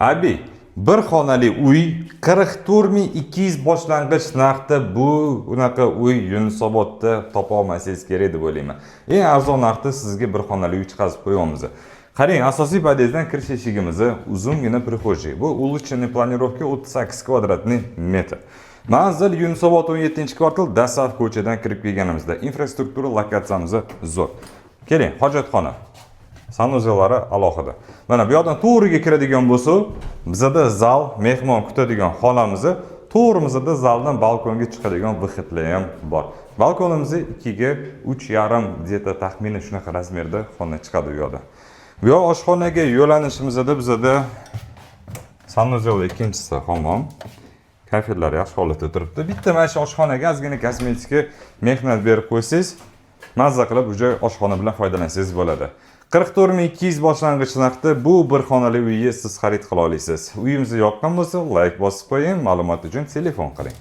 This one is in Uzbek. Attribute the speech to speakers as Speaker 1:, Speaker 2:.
Speaker 1: Abi, bir xonali uy 44.200 boshlang'ich narxda bu unaqa uy Yunusobodda topa olmasangiz kerak deb o'ylayman. Eng arzon narxda sizga bir xonali uy chiqazib qo'yamiz. Qarang, asosiy podyezddan kirish eshigimiz uzungina prixojay. Bu улучшенный planirovka 38 kvadratniy metr. Manzil Yunusobod 17-kvartal Dasav ko'chadan kirib kelganimizda infrastruktura lokatsiyamiz zo'r. Keling, hojatxona. Sanuzellari alohida. Mana bu yoqdan to'g'riga kiradigan bo'lsa, bizda zal, mehmon kutadigan xonamiz, to'g'rimizda zaldan balkonga chiqadigan vixitlar ham bor. Balkonimiz 2 ga 3,5 где-то taxminan shunaqa razmerda xona chiqadi bu yoqda. Bu yoq oshxonaga yo'lanishimizda bizda sanuzel ikkinchisi hamon. Kafellar yaxshi holatda turibdi. Bitta mana shu oshxonaga ozgina kosmetika mehnat berib qo'ysangiz, mazza qilib bu joy oshxona bilan foydalansangiz bo'ladi. 44.200 boshlang'ich narxda bu bir xonali uyni siz xarid qila olasiz. Uyimizni yoqqan bo'lsa, like bosib qo'ying, ma'lumot uchun telefon qiling.